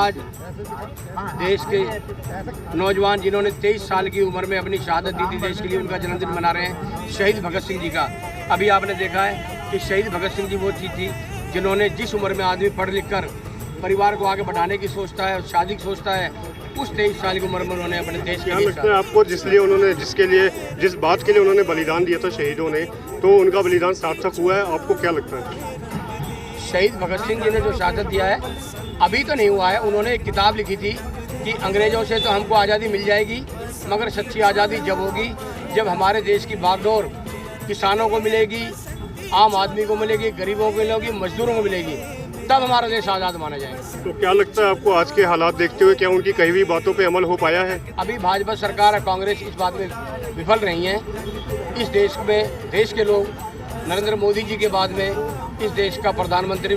आज देश के नौजवान जिन्होंने 23 साल की उम्र में अपनी शहादत दी थी देश के लिए, उनका जन्मदिन मना रहे हैं शहीद भगत सिंह जी का। अभी आपने देखा है कि शहीद भगत सिंह जी वो चीज़ थी जिन्होंने जिस उम्र में आदमी पढ़ लिख कर परिवार को आगे बढ़ाने की सोचता है, शादी की सोचता है, उस 23 साल की उम्र में उन्होंने अपने देश के लिए। लगता है आपको जिस बात के लिए उन्होंने बलिदान दिया था शहीदों ने, तो उनका बलिदान सार्थक हुआ है? आपको क्या लगता है? शहीद भगत सिंह जी ने जो शहादत दिया है अभी तो नहीं हुआ है। उन्होंने एक किताब लिखी थी कि अंग्रेज़ों से तो हमको आज़ादी मिल जाएगी, मगर सच्ची आज़ादी जब होगी जब हमारे देश की बागडोर किसानों को मिलेगी, आम आदमी को मिलेगी, गरीबों को मिलेगी, मजदूरों को मिलेगी, तब हमारा देश आज़ाद माना जाएगा। तो क्या लगता है आपको आज के हालात देखते हुए क्या उनकी कही हुई बातों पे अमल हो पाया है? अभी भाजपा सरकार और कांग्रेस इस बात में विफल रही हैं। इस देश में देश के लोग नरेंद्र मोदी जी के बाद में इस देश का प्रधानमंत्री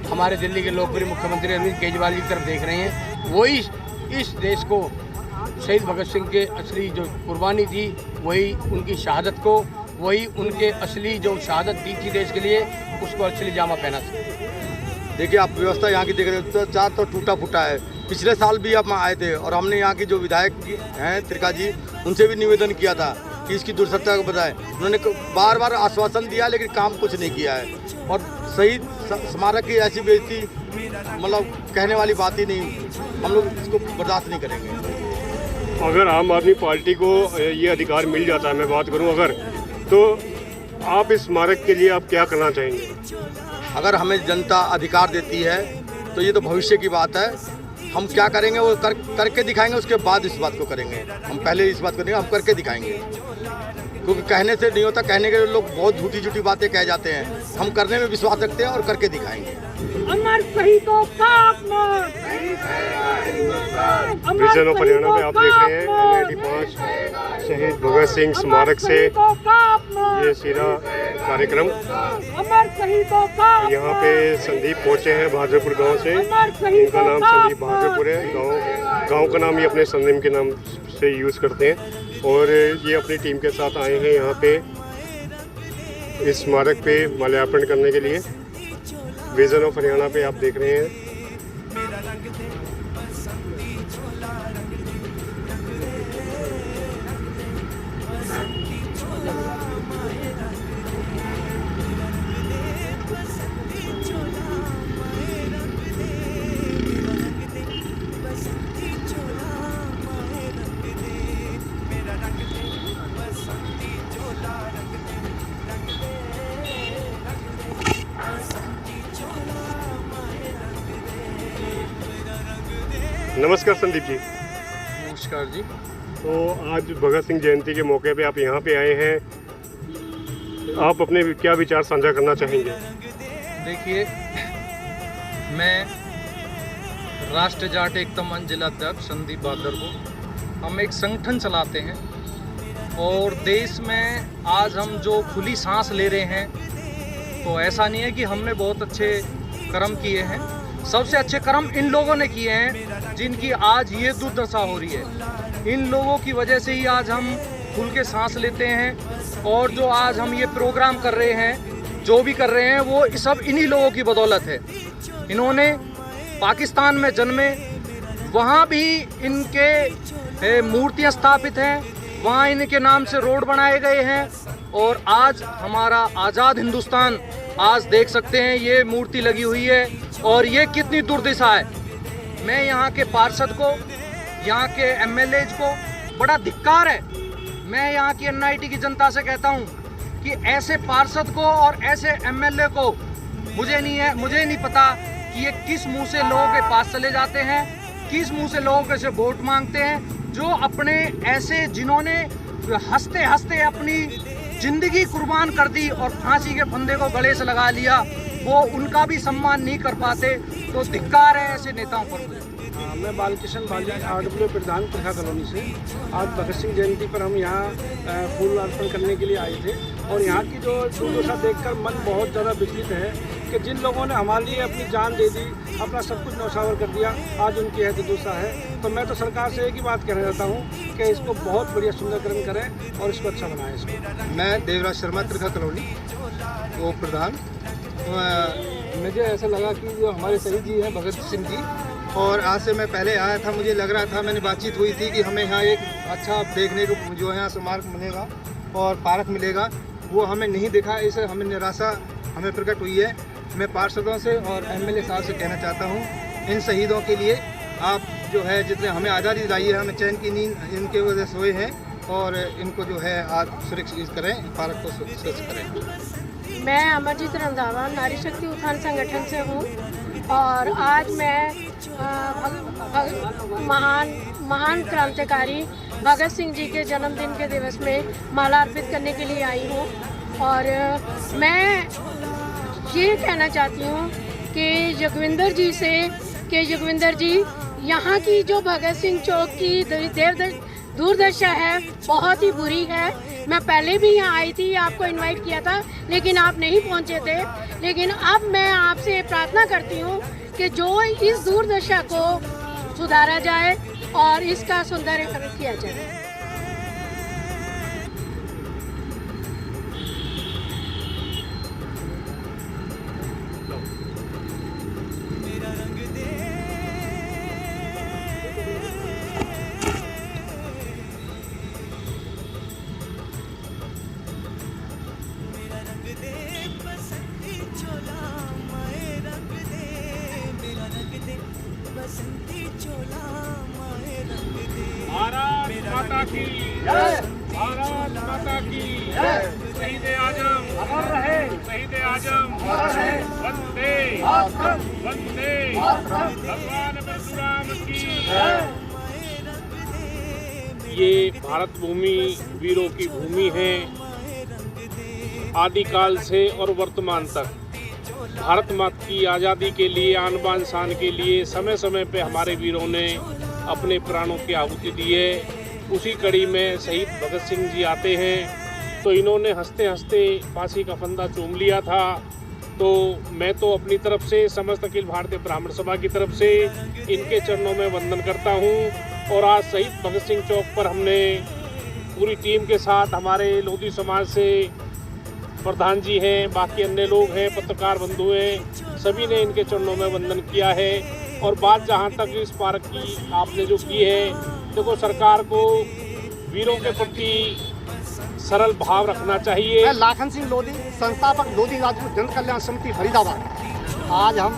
हमारे दिल्ली के लोकप्रिय मुख्यमंत्री अरविंद केजरीवाल जी की तरफ देख रहे हैं। वही इस देश को शहीद भगत सिंह के असली जो कुर्बानी थी, वही उनकी शहादत को, वही उनके असली जो शहादत दी थी देश के लिए, उसको असली जामा पहना था। देखिए, आप व्यवस्था यहाँ की देख रहे हो, चार तो टूटा फूटा है। पिछले साल भी आप आए थे और हमने यहाँ की जो विधायक हैं त्रिका जी, उनसे भी निवेदन किया था कि इसकी दुर्दशा को बताएं। उन्होंने बार बार आश्वासन दिया लेकिन काम कुछ नहीं किया है। और शहीद स्मारक की ऐसी बेइज्जती, मतलब कहने वाली बात ही नहीं, हम लोग इसको बर्दाश्त नहीं करेंगे। अगर आम आदमी पार्टी को ये अधिकार मिल जाता है, मैं बात करूं अगर, तो आप इस स्मारक के लिए आप क्या करना चाहेंगे? अगर हमें जनता अधिकार देती है तो ये तो भविष्य की बात है। हम क्या करेंगे वो करके दिखाएंगे, उसके बाद इस बात को करेंगे। हम पहले इस बात को नहीं, हम करके दिखाएंगे, क्योंकि कहने से नहीं होता। कहने के लोग बहुत झूठी झूठी बातें कह जाते हैं, हम करने में विश्वास रखते हैं और करके दिखाएंगे। अमर शहीदों का अपमान। विजन ऑफ हरियाणा पे आप देख रहे हैं NIT 5 शहीद भगत सिंह स्मारक से ये सीधा कार्यक्रम। यहाँ पे संदीप पहुँचे हैं भाजपुर गांव से। इनका नाम संदीप भाजपुर है। गांव का नाम ये अपने सरनेम के नाम से यूज़ करते हैं और ये अपनी टीम के साथ आए हैं यहाँ पे इस स्मारक पे माल्यार्पण करने के लिए। विजन ऑफ हरियाणा पे आप देख रहे हैं। नमस्कार संदीप जी। नमस्कार जी। तो आज भगत सिंह जयंती के मौके पे आप यहाँ पे आए हैं, आप अपने क्या विचार साझा करना चाहेंगे? देखिए, मैं राष्ट्रीय जाट एकता मंच जिलाध्यक्ष संदीप भादरपुर, हम एक संगठन चलाते हैं और देश में आज हम जो खुली सांस ले रहे हैं, तो ऐसा नहीं है कि हमने बहुत अच्छे कर्म किए हैं। सबसे अच्छे कर्म इन लोगों ने किए हैं जिनकी आज ये दुर्दशा हो रही है। इन लोगों की वजह से ही आज हम खुल के सांस लेते हैं और जो आज हम ये प्रोग्राम कर रहे हैं, जो भी कर रहे हैं, वो सब इन्हीं लोगों की बदौलत है। इन्होंने पाकिस्तान में जन्मे, वहाँ भी इनके मूर्तियाँ स्थापित हैं, वहाँ इनके नाम से रोड बनाए गए हैं और आज हमारा आज़ाद हिंदुस्तान आज देख सकते हैं ये मूर्ति लगी हुई है और ये कितनी दुर्दशा है। मैं यहाँ के पार्षद को, यहाँ के MLAs को बड़ा धिक्कार है। मैं यहाँ की NIT की जनता से कहता हूँ कि ऐसे पार्षद को और ऐसे MLA को मुझे नहीं पता कि ये किस मुंह से लोगों के पास चले जाते हैं, किस मुंह से लोगों से वोट मांगते हैं। जो अपने ऐसे जिन्होंने हंसते हंसते अपनी जिंदगी कुर्बान कर दी और फांसी के फंदे को गले से लगा लिया, वो उनका भी सम्मान नहीं कर पाते, तो धिक्कार है ऐसे नेताओं पर। मैं बालकृष्ण बाली RW प्रधान त्रिखा कॉलोनी से। आज भगत सिंह जयंती पर हम यहाँ फूल अर्पण करने के लिए आए थे और यहाँ की जो दुर्दशा देखकर मन बहुत ज़्यादा विचलित है कि जिन लोगों ने हमारे लिए अपनी जान दे दी, अपना सब कुछ न्यौछावर कर दिया, आज उनकी है दुर्दशा है। तो मैं तो सरकार से एक ही बात कहना चाहता हूँ कि इसको बहुत बढ़िया सुंदरकरण करें और इसको अच्छा बनाएं। इसको मैं देवराज शर्मा त्रिखा कॉलोनी वो प्रधान। मुझे ऐसा लगा कि जो हमारे शहीद जी हैं भगत सिंह जी, और आज से मैं पहले आया था, मुझे लग रहा था, मैंने बातचीत हुई थी कि हमें यहाँ एक अच्छा देखने को जो है यहाँ स्मारक मिलेगा और पार्क मिलेगा, वो हमें नहीं दिखा। इससे हमें निराशा हमें प्रकट हुई है। मैं पार्षदों से और एमएलए साहब से कहना चाहता हूँ, इन शहीदों के लिए आप जो है जितने हमें आज़ादी दिलाई है, हमें चैन की नींद इनके वजह से सोए हैं और इनको जो है आज सुरक्षित करें, पार्क को स्वच्छ करें। मैं अमरजीत रंधावा नारी शक्ति उत्थान संगठन से हूँ और आज मैं महान क्रांतिकारी भगत सिंह जी के जन्मदिन के दिवस में माला अर्पित करने के लिए आई हूँ। और मैं ये कहना चाहती हूँ कि जोगविंदर जी यहाँ की जो भगत सिंह चौक की दुर्दशा है बहुत ही बुरी है। मैं पहले भी यहाँ आई थी, आपको इनवाइट किया था लेकिन आप नहीं पहुँचे थे। लेकिन अब मैं आपसे प्रार्थना करती हूँ कि जो इस दुर्दशा को सुधारा जाए और इसका सुंदरीकरण किया जाए। भारत माता की जय, भारत माता की जय। शहीद आजम अमर रहे, शहीद आजम अमर रहे। वंदे वंदे भगवान परशुराम की जय। ये भारत भूमि वीरों की भूमि है। आदिकाल से और वर्तमान तक भारत माता की आज़ादी के लिए, आन बान शान के लिए समय समय पे हमारे वीरों ने अपने प्राणों की आहुति दी है। उसी कड़ी में शहीद भगत सिंह जी आते हैं तो इन्होंने हंसते हंसते फांसी का फंदा चूम लिया था। तो मैं तो अपनी तरफ से, समस्त अखिल भारतीय ब्राह्मण सभा की तरफ से इनके चरणों में वंदन करता हूं। और आज शहीद भगत सिंह चौक पर हमने पूरी टीम के साथ, हमारे लोधी समाज से प्रधान जी हैं, बाकी अन्य लोग हैं, पत्रकार बंधु हैं, सभी ने इनके चरणों में वंदन किया है। और बात जहाँ तक इस पार्क की आपने जो की है, देखो सरकार को वीरों के प्रति सरल भाव रखना चाहिए। मैं लाखन सिंह लोधी, संस्थापक लोधी राजपूत जन कल्याण समिति फरीदाबाद। आज हम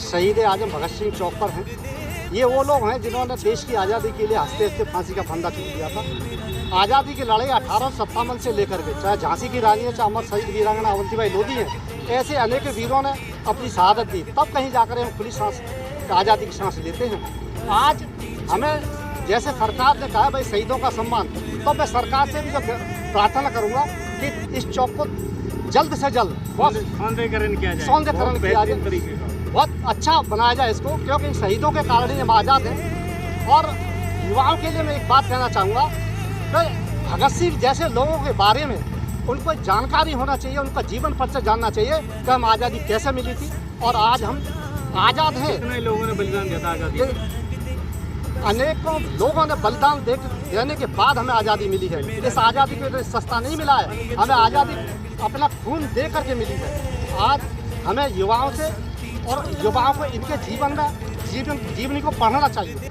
शहीद आजम भगत सिंह चौक पर हैं। ये वो लोग हैं जिन्होंने देश की आज़ादी के लिए हंसते हंसते फांसी का फंदा चूम दिया था। आज़ादी की लड़ाई 1857 से लेकर के, चाहे झांसी की रानी है, चाहे अमर शहीद वीरांगना अवंतीबाई लोधी हैं, ऐसे अनेक वीरों ने अपनी शहादत दी, तब कहीं जाकर हम खुली सांस, आज़ादी की सांस लेते हैं। आज हमें जैसे सरकार ने कहा भाई शहीदों का सम्मान, तो मैं सरकार से भी जो प्रार्थना करूँगा कि इस चौक को जल्द से जल्द सौंदर्यीकरण किया जाए, बहुत अच्छा बनाया जाए इसको, क्योंकि इन शहीदों के कारण ही हम आज़ाद हैं। और युवाओं के लिए मैं एक बात कहना चाहूँगा कि भगत सिंह जैसे लोगों के बारे में उनको जानकारी होना चाहिए, उनका जीवन परिचय जानना चाहिए कि हम आज़ादी कैसे मिली थी और आज हम आज़ाद हैं। कितने लोगों ने बलिदान दिया था आज़ादी? अनेकों लोगों ने बलिदान देने के बाद हमें आज़ादी मिली है। इस आज़ादी को सस्ता नहीं मिला है, हमें आज़ादी अपना खून दे करके मिली है। आज हमें युवाओं से और युवाओं को इनके जीवनी को पढ़ना चाहिए।